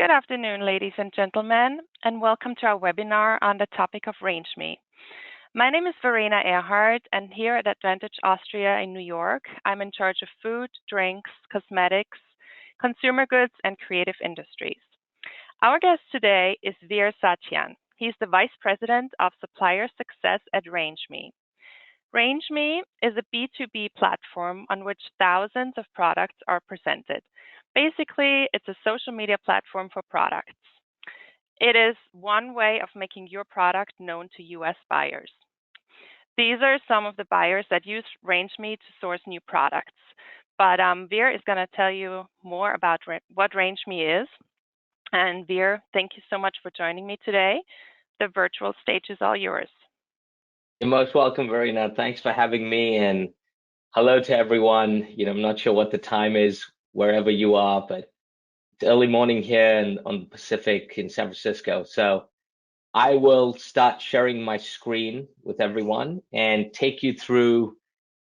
Good afternoon, ladies and gentlemen, and welcome to our webinar on the topic of RangeMe. My name is Verena Erhardt, and here at Advantage Austria in New York, I'm in charge of food, drinks, cosmetics, consumer goods, and creative industries. Our guest today is Veer Satyan. He's the Vice President of Supplier Success at RangeMe. RangeMe is a B2B platform on which thousands of products are presented. Basically, it's a social media platform for products. It is one way of making your product known to US buyers. These are some of the buyers that use RangeMe to source new products. But Veer is going to tell you more about what RangeMe is. And Veer, thank you so much for joining me today. The virtual stage is all yours. You're most welcome, Verena. Thanks for having me, and hello to everyone. I'm not sure what the time is wherever you are, but it's early morning here on the Pacific in San Francisco. So I will start sharing my screen with everyone and take you through,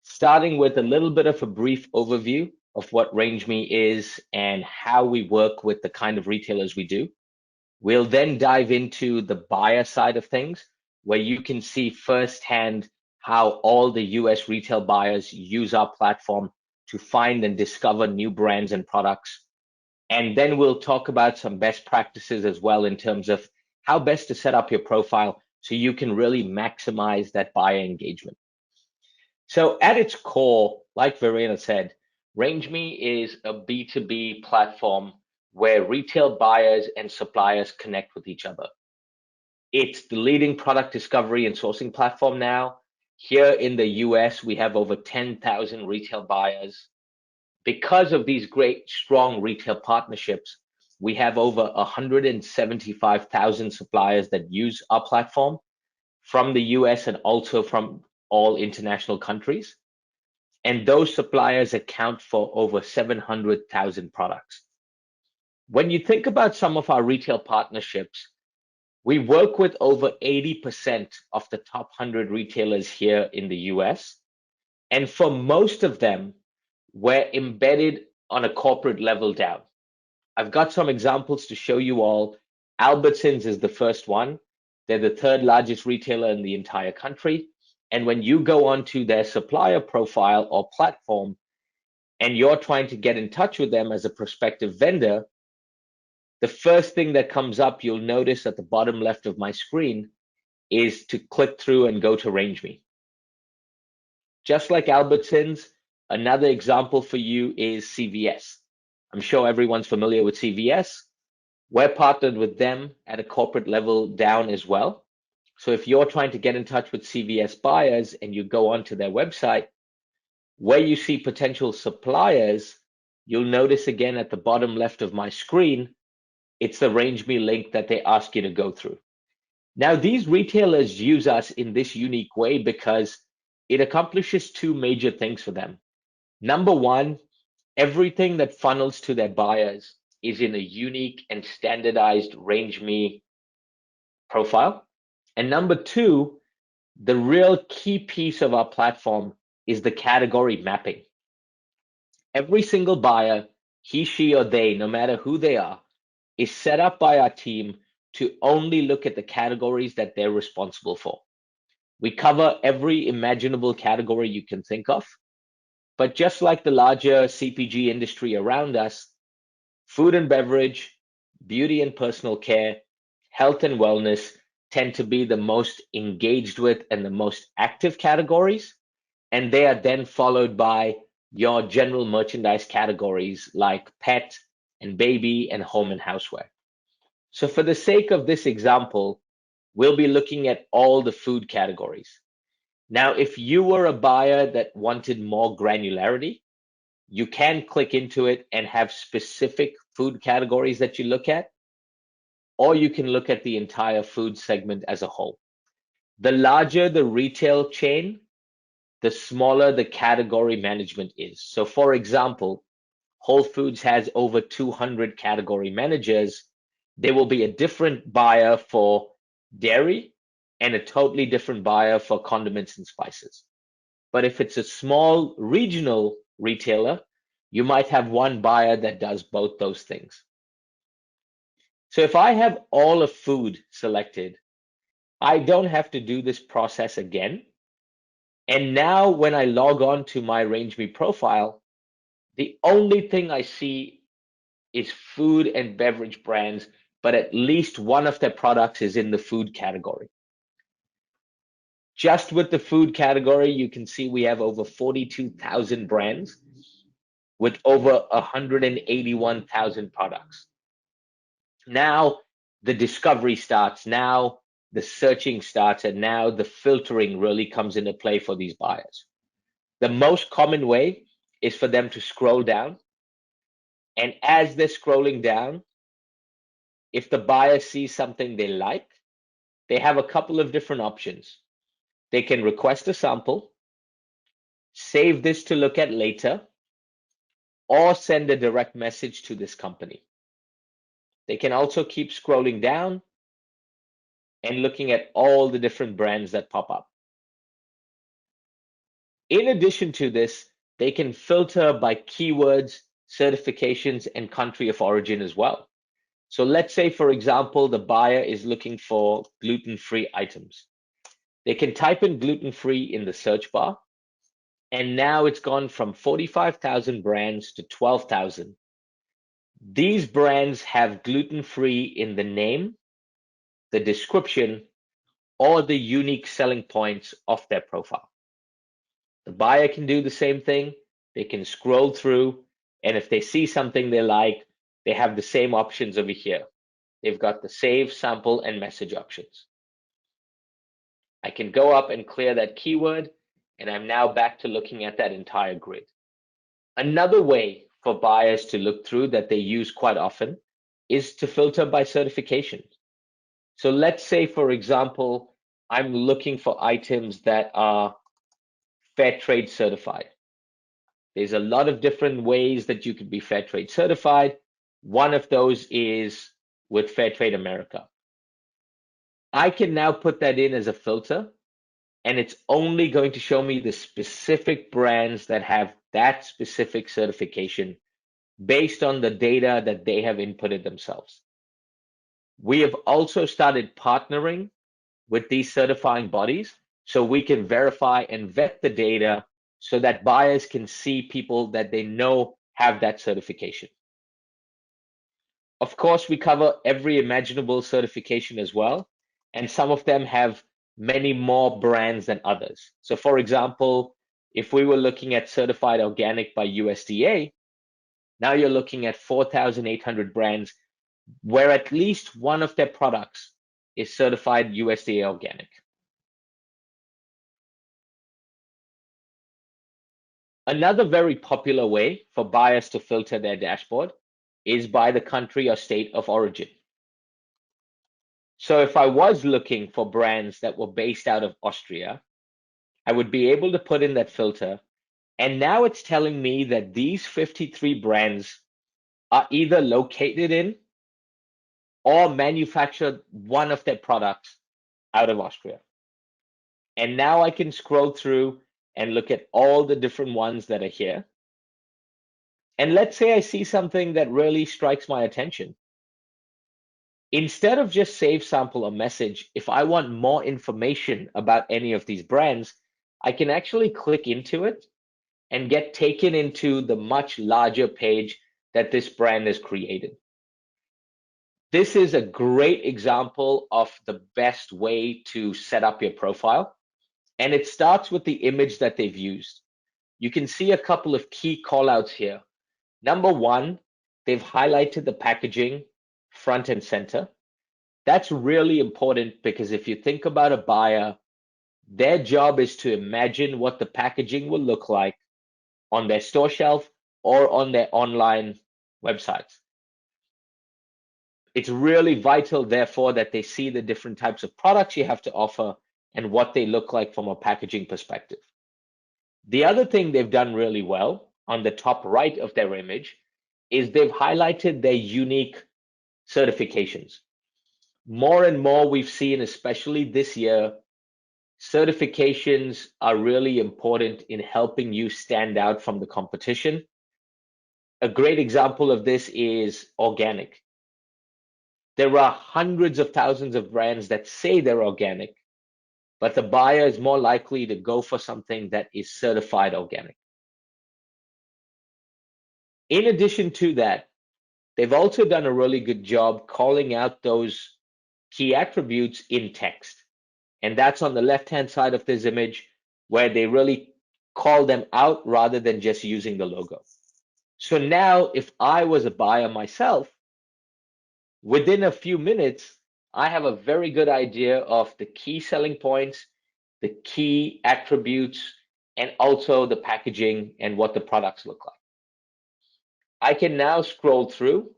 starting with a little bit of a brief overview of what RangeMe is and how we work with the kind of retailers we do. We'll then dive into the buyer side of things, where you can see firsthand how all the US retail buyers use our platform to find and discover new brands and products. And then we'll talk about some best practices as well in terms of how best to set up your profile so you can really maximize that buyer engagement. So at its core, like Verena said, RangeMe is a B2B platform where retail buyers and suppliers connect with each other. It's the leading product discovery and sourcing platform now. Here in the US, we have over 10,000 retail buyers. Because of these great, strong retail partnerships, we have over 175,000 suppliers that use our platform from the US and also from all international countries. And those suppliers account for over 700,000 products. When you think about some of our retail partnerships, we work with over 80% of the top 100 retailers here in the US. And for most of them, we're embedded on a corporate level down. I've got some examples to show you all. Albertsons is the first one. They're the third largest retailer in the entire country. And when you go onto their supplier profile or platform, and you're trying to get in touch with them as a prospective vendor, the first thing that comes up, you'll notice at the bottom left of my screen, is to click through and go to RangeMe. Just like Albertsons, another example for you is CVS. I'm sure everyone's familiar with CVS. We're partnered with them at a corporate level down as well. So if you're trying to get in touch with CVS buyers and you go onto their website, where you see potential suppliers, you'll notice again at the bottom left of my screen, it's the RangeMe link that they ask you to go through. Now, these retailers use us in this unique way because it accomplishes two major things for them. Number one, everything that funnels to their buyers is in a unique and standardized RangeMe profile. And number two, the real key piece of our platform is the category mapping. Every single buyer, he, she, or they, no matter who they are, is set up by our team to only look at the categories that they're responsible for. We cover every imaginable category you can think of, but just like the larger CPG industry around us, food and beverage, beauty and personal care, health and wellness tend to be the most engaged with and the most active categories, and they are then followed by your general merchandise categories like pet, and baby, and home and houseware. So for the sake of this example, we'll be looking at all the food categories. Now, if you were a buyer that wanted more granularity, you can click into it and have specific food categories that you look at, or you can look at the entire food segment as a whole. The larger the retail chain, the smaller the category management is. So for example, Whole Foods has over 200 category managers. There will be a different buyer for dairy and a totally different buyer for condiments and spices. But if it's a small regional retailer, you might have one buyer that does both those things. So if I have all of food selected, I don't have to do this process again. And now when I log on to my RangeMe profile, the only thing I see is food and beverage brands, but at least one of their products is in the food category. Just with the food category, you can see we have over 42,000 brands with over 181,000 products. Now the discovery starts, now the searching starts, and now the filtering really comes into play for these buyers. The most common way is for them to scroll down. And as they're scrolling down, if the buyer sees something they like, they have a couple of different options. They can request a sample, save this to look at later, or send a direct message to this company. They can also keep scrolling down and looking at all the different brands that pop up. In addition to this, they can filter by keywords, certifications, and country of origin as well. So let's say, for example, the buyer is looking for gluten-free items. They can type in gluten-free in the search bar, and now it's gone from 45,000 brands to 12,000. These brands have gluten-free in the name, the description, or the unique selling points of their profile. The buyer can do the same thing. They can scroll through, and if they see something they like, they have the same options over here. They've got the save, sample, and message options. I can go up and clear that keyword, and I'm now back to looking at that entire grid. Another way for buyers to look through that they use quite often is to filter by certification. So let's say, for example, I'm looking for items that are fair trade certified. There's a lot of different ways that you could be fair trade certified. One of those is with Fair Trade America. I can now put that in as a filter, and it's only going to show me the specific brands that have that specific certification based on the data that they have inputted themselves. We have also started partnering with these certifying bodies so we can verify and vet the data so that buyers can see people that they know have that certification. Of course, we cover every imaginable certification as well, and some of them have many more brands than others. So for example, if we were looking at certified organic by USDA, now you're looking at 4,800 brands where at least one of their products is certified USDA organic. Another very popular way for buyers to filter their dashboard is by the country or state of origin. So if I was looking for brands that were based out of Austria, I would be able to put in that filter. And now it's telling me that these 53 brands are either located in or manufactured one of their products out of Austria. And now I can scroll through and look at all the different ones that are here. And let's say I see something that really strikes my attention. Instead of just save, sample, or message, if I want more information about any of these brands, I can actually click into it and get taken into the much larger page that this brand has created. This is a great example of the best way to set up your profile. And it starts with the image that they've used. You can see a couple of key callouts here. Number one, they've highlighted the packaging front and center. That's really important because if you think about a buyer, their job is to imagine what the packaging will look like on their store shelf or on their online websites. It's really vital, therefore, that they see the different types of products you have to offer and what they look like from a packaging perspective. The other thing they've done really well on the top right of their image is they've highlighted their unique certifications. More and more we've seen, especially this year, certifications are really important in helping you stand out from the competition. A great example of this is organic. There are hundreds of thousands of brands that say they're organic, but the buyer is more likely to go for something that is certified organic. In addition to that, they've also done a really good job calling out those key attributes in text. And that's on the left-hand side of this image where they really call them out rather than just using the logo. So now if I was a buyer myself, within a few minutes, I have a very good idea of the key selling points, the key attributes, and also the packaging and what the products look like. I can now scroll through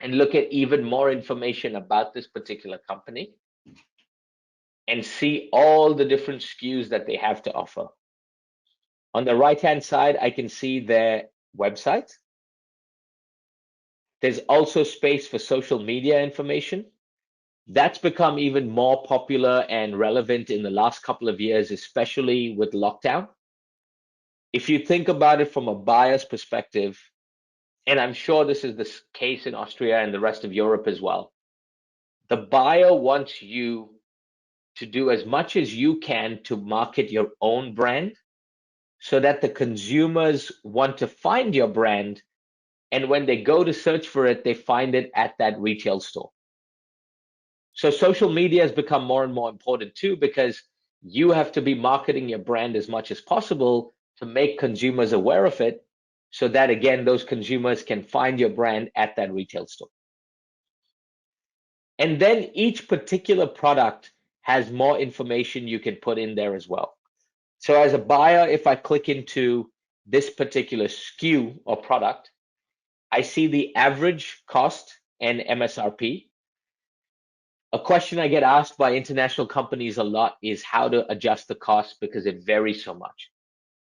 and look at even more information about this particular company and see all the different SKUs that they have to offer. On the right-hand side, I can see their website. There's also space for social media information. That's become even more popular and relevant in the last couple of years, especially with lockdown. If you think about it from a buyer's perspective, and I'm sure this is the case in Austria and the rest of Europe as well, the buyer wants you to do as much as you can to market your own brand so that the consumers want to find your brand. And when they go to search for it, they find it at that retail store. So social media has become more and more important too, because you have to be marketing your brand as much as possible to make consumers aware of it so that, again, those consumers can find your brand at that retail store. And then each particular product has more information you can put in there as well. So as a buyer, if I click into this particular SKU or product, I see the average cost and MSRP. A question I get asked by international companies a lot is how to adjust the cost because it varies so much.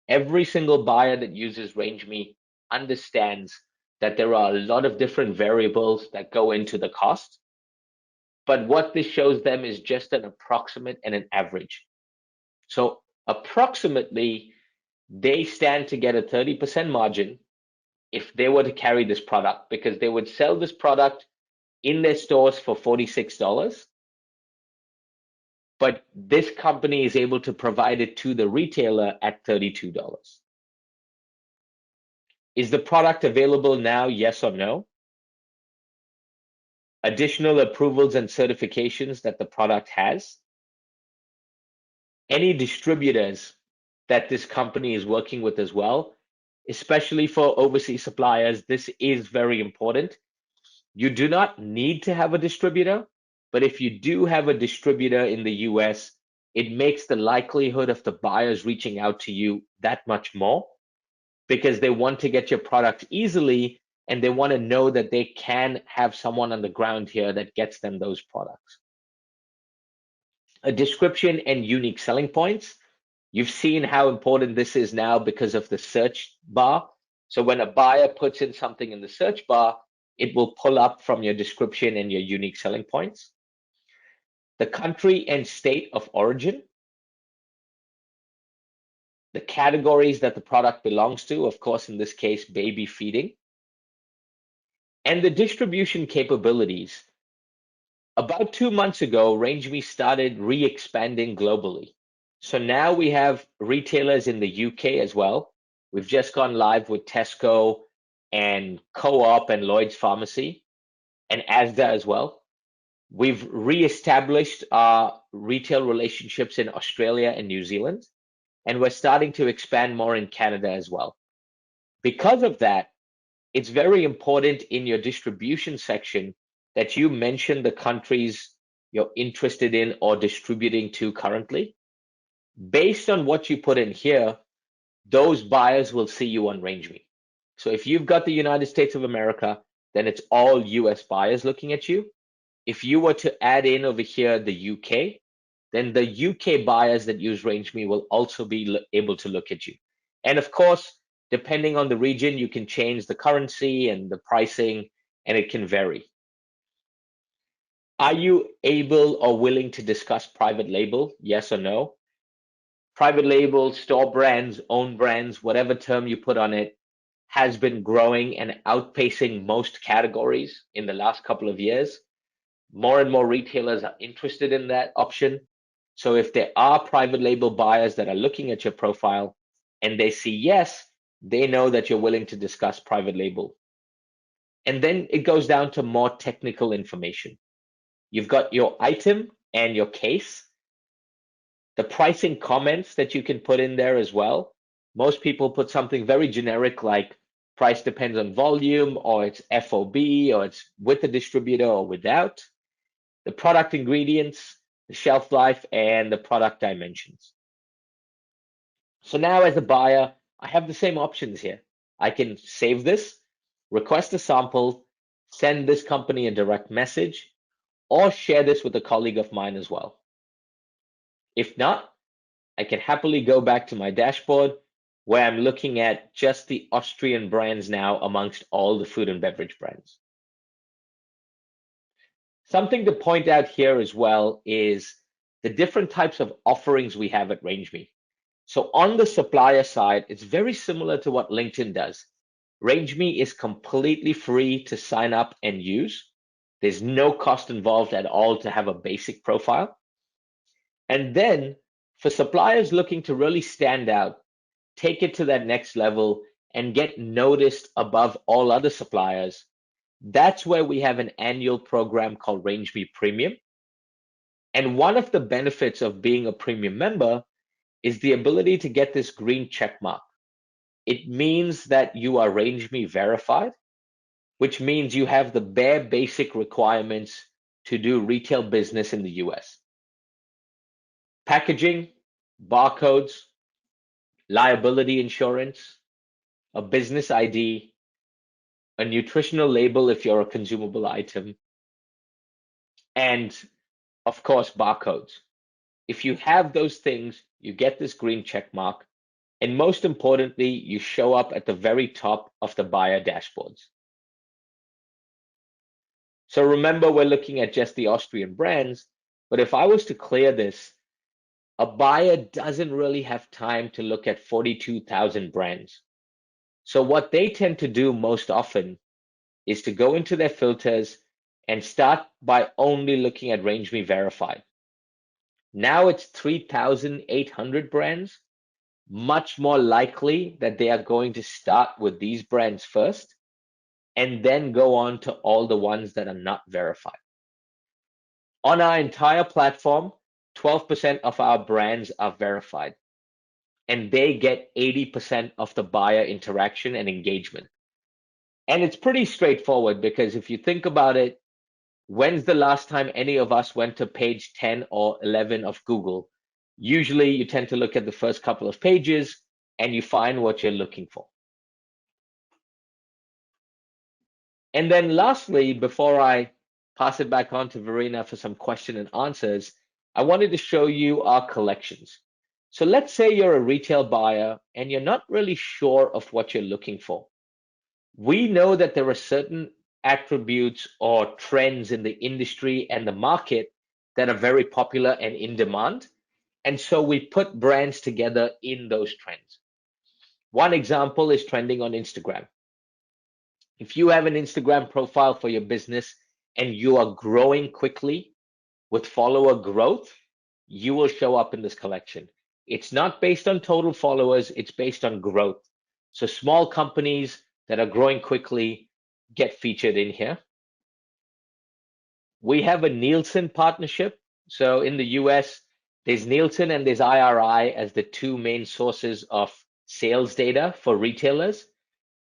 Every single buyer that uses RangeMe understands that there are a lot of different variables that go into the cost. But what this shows them is just an approximate and an average. So approximately, they stand to get a 30% margin if they were to carry this product, because they would sell this product in their stores for $46, but this company is able to provide it to the retailer at $32. Is the product available now? Yes or no? Additional approvals and certifications that the product has. Any distributors that this company is working with as well, especially for overseas suppliers, this is very important. You do not need to have a distributor, but if you do have a distributor in the US, it makes the likelihood of the buyers reaching out to you that much more, because they want to get your product easily and they want to know that they can have someone on the ground here that gets them those products. A description and unique selling points. You've seen how important this is now because of the search bar. So when a buyer puts in something in the search bar, it will pull up from your description and your unique selling points. The country and state of origin. The categories that the product belongs to, of course, in this case, baby feeding. And the distribution capabilities. About 2 months ago, RangeMe started re-expanding globally. So now we have retailers in the UK as well. We've just gone live with Tesco and Co-op and Lloyd's Pharmacy and Asda as well. We've re-established our retail relationships in Australia and New Zealand, and we're starting to expand more in Canada as well. Because of that, it's very important in your distribution section that you mention the countries you're interested in or distributing to currently. Based on what you put in here, those buyers will see you on RangeMe. So if you've got the United States of America, then it's all US buyers looking at you. If you were to add in over here the UK, then the UK buyers that use RangeMe will also be able to look at you. And of course, depending on the region, you can change the currency and the pricing, and it can vary. Are you able or willing to discuss private label? Yes or no? Private label, store brands, own brands, whatever term you put on it, has been growing and outpacing most categories in the last couple of years. More and more retailers are interested in that option. So if there are private label buyers that are looking at your profile and they see yes, they know that you're willing to discuss private label. And then it goes down to more technical information. You've got your item and your case, the pricing comments that you can put in there as well. Most people put something very generic like price depends on volume, or it's FOB, or it's with the distributor or without. The product ingredients, the shelf life, and the product dimensions. So now as a buyer, I have the same options here. I can save this, request a sample, send this company a direct message, or share this with a colleague of mine as well. If not, I can happily go back to my dashboard where I'm looking at just the Austrian brands now amongst all the food and beverage brands. Something to point out here as well is the different types of offerings we have at RangeMe. So on the supplier side, it's very similar to what LinkedIn does. RangeMe is completely free to sign up and use. There's no cost involved at all to have a basic profile. And then for suppliers looking to really stand out, take it to that next level and get noticed above all other suppliers, that's where we have an annual program called RangeMe Premium. And one of the benefits of being a premium member is the ability to get this green check mark. It means that you are RangeMe verified, which means you have the bare basic requirements to do retail business in the US. Packaging, barcodes, liability insurance, a business ID, a nutritional label if you're a consumable item, and of course, barcodes. If you have those things, you get this green check mark. And most importantly, you show up at the very top of the buyer dashboards. So remember, we're looking at just the Austrian brands, but if I was to clear this, a buyer doesn't really have time to look at 42,000 brands. So what they tend to do most often is to go into their filters and start by only looking at RangeMe verified. Now it's 3,800 brands, much more likely that they are going to start with these brands first and then go on to all the ones that are not verified. On our entire platform, 12% of our brands are verified, and they get 80% of the buyer interaction and engagement. And it's pretty straightforward because if you think about it, when's the last time any of us went to page 10 or 11 of Google? Usually you tend to look at the first couple of pages and you find what you're looking for. And then lastly, before I pass it back on to Verena for some question and answers, I wanted to show you our collections. So let's say you're a retail buyer and you're not really sure of what you're looking for. We know that there are certain attributes or trends in the industry and the market that are very popular and in demand. And so we put brands together in those trends. One example is trending on Instagram. If you have an Instagram profile for your business and you are growing quickly with follower growth, you will show up in this collection. It's not based on total followers, it's based on growth. So small companies that are growing quickly get featured in here. We have a Nielsen partnership. So in the US, there's Nielsen and there's IRI as the two main sources of sales data for retailers.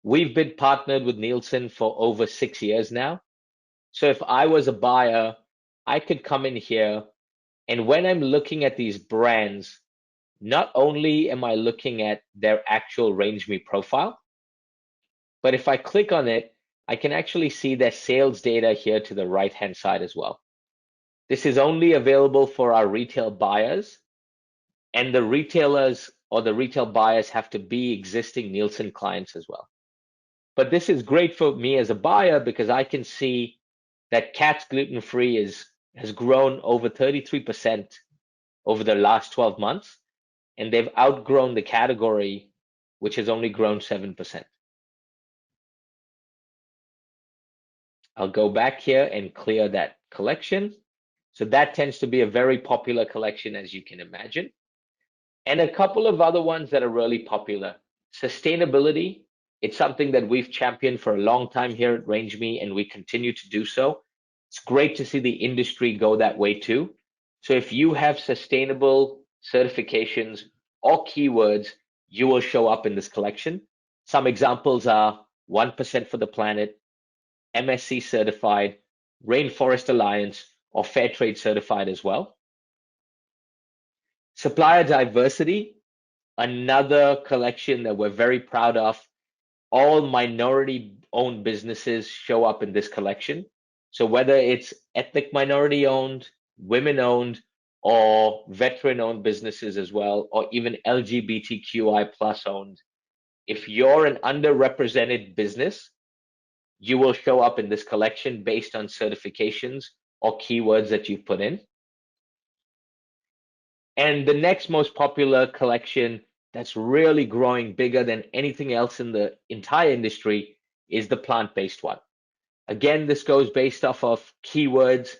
We've been partnered with Nielsen for over 6 years now. So if I was a buyer, I could come in here, and when I'm looking at these brands, not only am I looking at their actual RangeMe profile, but if I click on it, I can actually see their sales data here to the right-hand side as well. This is only available for our retail buyers, and the retailers or the retail buyers have to be existing Nielsen clients as well. But this is great for me as a buyer because I can see that Cat's gluten-free has grown over 33% over the last 12 months, and they've outgrown the category, which has only grown 7%. I'll go back here and clear that collection. So that tends to be a very popular collection, as you can imagine. And a couple of other ones that are really popular. Sustainability, it's something that we've championed for a long time here at RangeMe, and we continue to do so. It's great to see the industry go that way too. So if you have sustainable certifications or keywords, you will show up in this collection. Some examples are 1% for the planet, MSC certified, Rainforest Alliance, or Fair Trade certified as well. Supplier diversity, another collection that we're very proud of. All minority owned businesses show up in this collection. So whether it's ethnic minority owned, women owned, or veteran owned businesses as well, or even LGBTQI plus owned, if you're an underrepresented business, you will show up in this collection based on certifications or keywords that you've put in. And the next most popular collection that's really growing bigger than anything else in the entire industry is the plant-based one. Again, this goes based off of keywords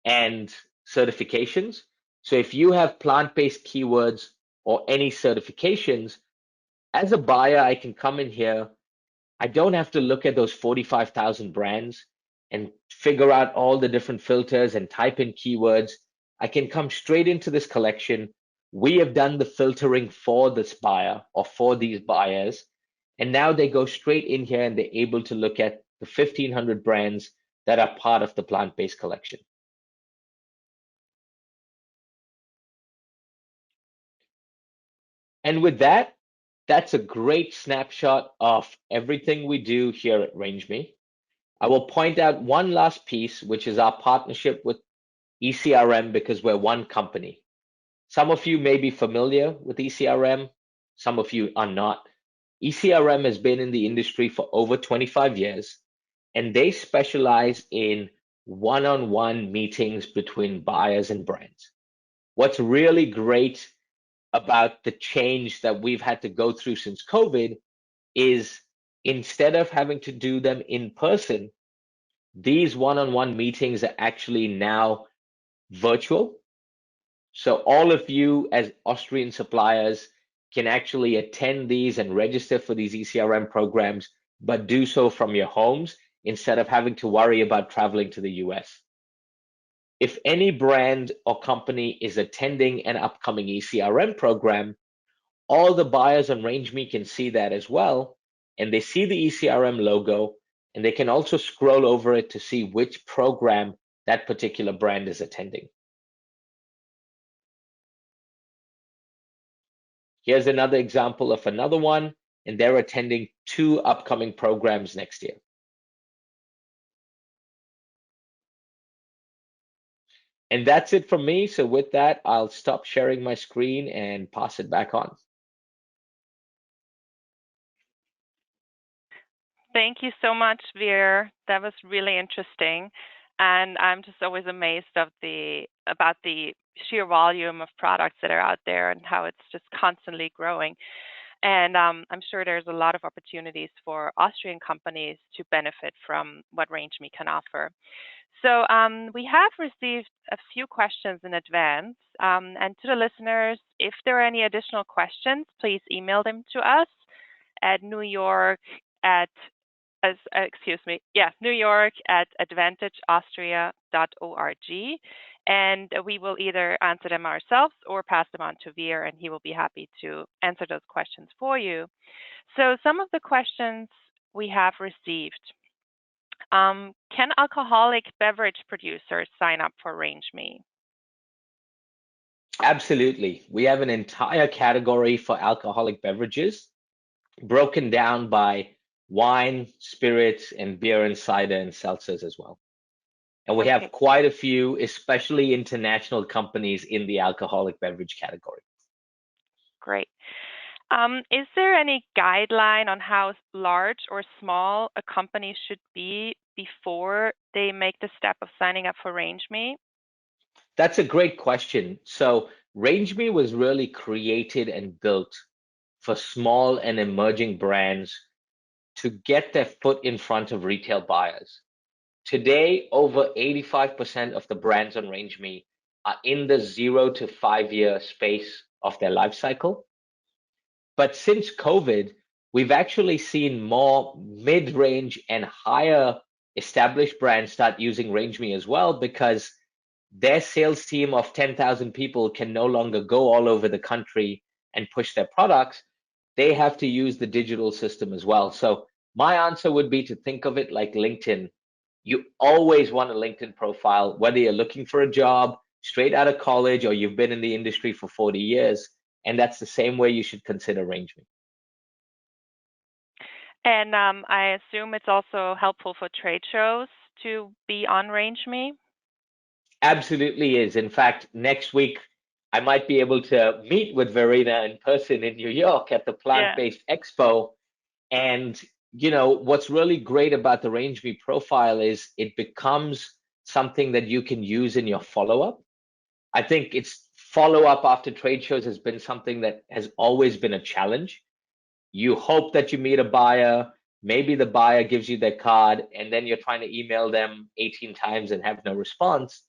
and certifications. So if you have plant-based keywords or any certifications, as a buyer, I can come in here. I don't have to look at those 45,000 brands and figure out all the different filters and type in keywords. I can come straight into this collection. We have done the filtering for this buyer or for these buyers. And now they go straight in here and they're able to look at the 1,500 brands that are part of the plant-based collection. And with that, that's a great snapshot of everything we do here at RangeMe. I will point out one last piece, which is our partnership with ECRM, because we're one company. Some of you may be familiar with ECRM, some of you are not. ECRM has been in the industry for over 25 years, and they specialize in one-on-one meetings between buyers and brands. What's really great about the change that we've had to go through since COVID is instead of having to do them in person, these one-on-one meetings are actually now virtual. So all of you as Austrian suppliers can actually attend these and register for these ECRM programs, but do so from your homes instead of having to worry about traveling to the US. If any brand or company is attending an upcoming ECRM program, all the buyers on RangeMe can see that as well, and they see the ECRM logo, and they can also scroll over it to see which program that particular brand is attending. Here's another example of another one, and they're attending 2 upcoming programs next year. And that's it from me. So with that, I'll stop sharing my screen and pass it back on. Thank you so much, Veer. That was really interesting. And I'm just always amazed about the sheer volume of products that are out there and how it's just constantly growing. And I'm sure there's a lot of opportunities for Austrian companies to benefit from what RangeMe can offer. So we have received a few questions in advance. And to the listeners, if there are any additional questions, please email them to us at New York at advantageaustria.org, and we will either answer them ourselves or pass them on to Veer, and he will be happy to answer those questions for you. So some of the questions we have received. Can alcoholic beverage producers sign up for RangeMe? Absolutely. We have an entire category for alcoholic beverages broken down by wine, spirits, and beer and cider and seltzers as well. And we have quite a few, especially international companies in the alcoholic beverage category. Great. Is there any guideline on how large or small a company should be before they make the step of signing up for RangeMe? That's a great question. So RangeMe was really created and built for small and emerging brands to get their foot in front of retail buyers, Today, over 85% of the brands on RangeMe are in the 0 to 5 year space of their life cycle. But since COVID, we've actually seen more mid-range and higher established brands start using RangeMe as well, because their sales team of 10,000 people can no longer go all over the country and push their products. They have to use the digital system as well. So my answer would be to think of it like LinkedIn. You always want a LinkedIn profile, whether you're looking for a job straight out of college or you've been in the industry for 40 years. And that's the same way you should consider RangeMe. And I assume it's also helpful for trade shows to be on RangeMe. Absolutely is. In fact, next week, I might be able to meet with Verena in person in New York at the Plant-Based Expo. And what's really great about the RangeMe profile is it becomes something that you can use in your follow-up. I think it's follow-up after trade shows has been something that has always been a challenge. You hope that you meet a buyer, maybe the buyer gives you their card, and then you're trying to email them 18 times and have no response.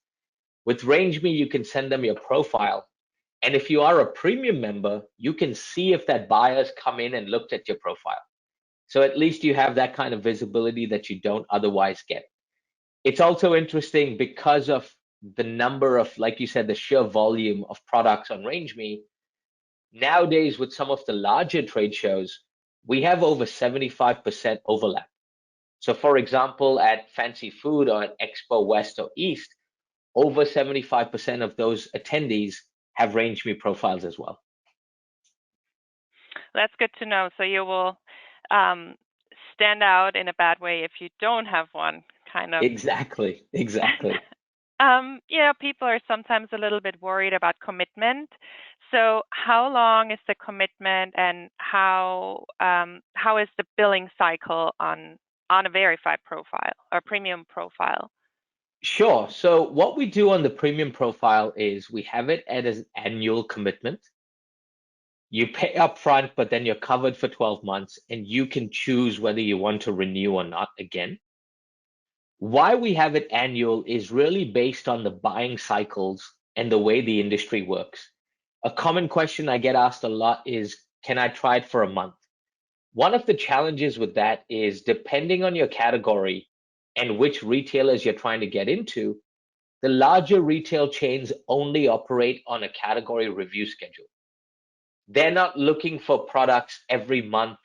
With RangeMe, you can send them your profile. And if you are a premium member, you can see if that buyer's come in and looked at your profile. So at least you have that kind of visibility that you don't otherwise get. It's also interesting because of the number of, like you said, the sheer volume of products on RangeMe. Nowadays, with some of the larger trade shows, we have over 75% overlap. So for example, at Fancy Food or at Expo West or East, over 75% of those attendees have RangeMe profiles as well. That's good to know. So you will stand out in a bad way if you don't have one, kind of. Exactly. People are sometimes a little bit worried about commitment. So how long is the commitment, and how is the billing cycle on a verified profile or premium profile? Sure. So what we do on the premium profile is we have it as an annual commitment. You pay up front, but then you're covered for 12 months, and you can choose whether you want to renew or not again. Why we have it annual is really based on the buying cycles and the way the industry works. A common question I get asked a lot is, can I try it for a month? One of the challenges with that is, depending on your category and which retailers you're trying to get into, the larger retail chains only operate on a category review schedule. They're not looking for products every month.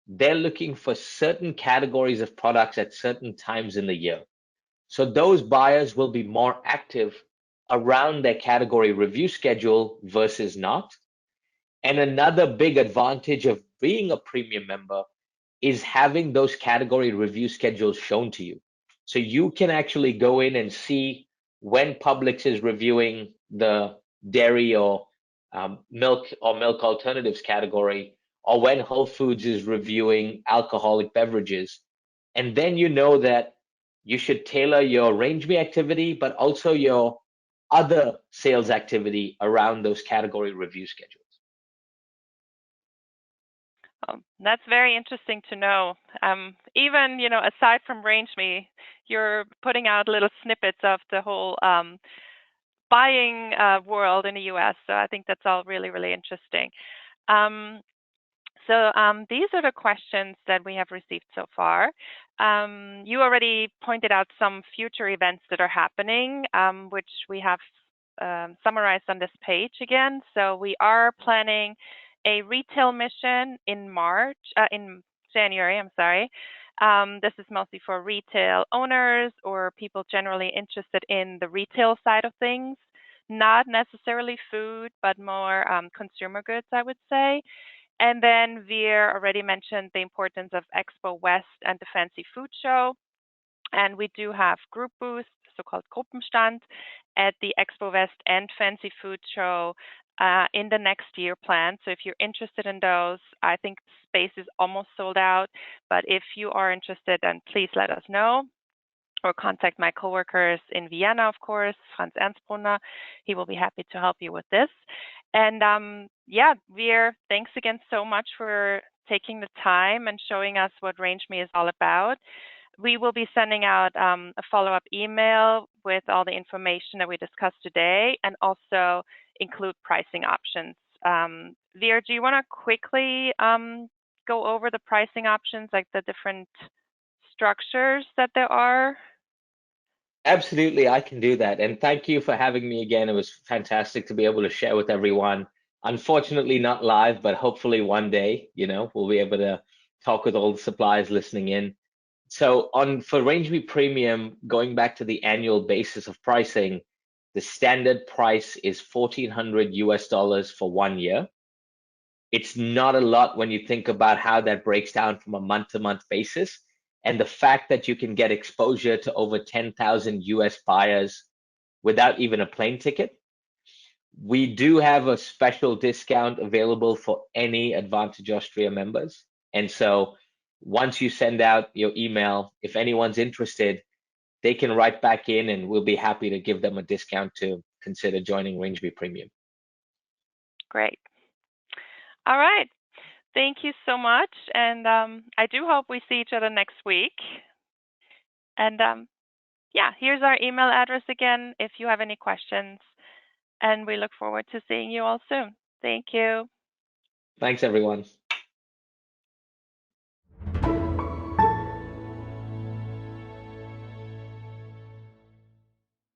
They're looking for certain categories of products at certain times in the year. So those buyers will be more active around their category review schedule versus not. And another big advantage of being a premium member is having those category review schedules shown to you. So you can actually go in and see when Publix is reviewing the dairy or milk or milk alternatives category, or when Whole Foods is reviewing alcoholic beverages. And then you know that you should tailor your RangeMe activity, but also your other sales activity around those category review schedules. That's very interesting to know. Even, aside from RangeMe, you're putting out little snippets of the whole buying world in the US. So I think that's all really, really interesting. These are the questions that we have received so far. You already pointed out some future events that are happening, which we have summarized on this page again. So we are planning a retail mission in January, I'm sorry. This is mostly for retail owners or people generally interested in the retail side of things, not necessarily food, but more consumer goods, I would say. And then Veer already mentioned the importance of Expo West and the Fancy Food Show. And we do have group booths, so-called Gruppenstand, at the Expo West and Fancy Food Show in the next year plan. So if you're interested in those, I think the space is almost sold out. But if you are interested, then please let us know, or contact my coworkers in Vienna, of course, Franz Ernstbrunner. He will be happy to help you with this. And Veer, thanks again so much for taking the time and showing us what RangeMe is all about. we will be sending out a follow-up email with all the information that we discussed today, and also include pricing options. Veer, do you want to quickly go over the pricing options, like the different structures that there are? Absolutely, I can do that. And thank you for having me again. It was fantastic to be able to share with everyone. Unfortunately, not live, but hopefully one day, we'll be able to talk with all the suppliers listening in. So for RangeMe Premium, going back to the annual basis of pricing, the standard price is $1,400 for 1 year. It's not a lot when you think about how that breaks down from a month-to-month basis. And the fact that you can get exposure to over 10,000 US buyers without even a plane ticket. We do have a special discount available for any Advantage Austria members. And so once you send out your email, if anyone's interested, they can write back in and we'll be happy to give them a discount to consider joining RangeMe Premium. Great. All right. Thank you so much. And I do hope we see each other next week. And yeah, here's our email address again if you have any questions. And we look forward to seeing you all soon. Thank you. Thanks, everyone.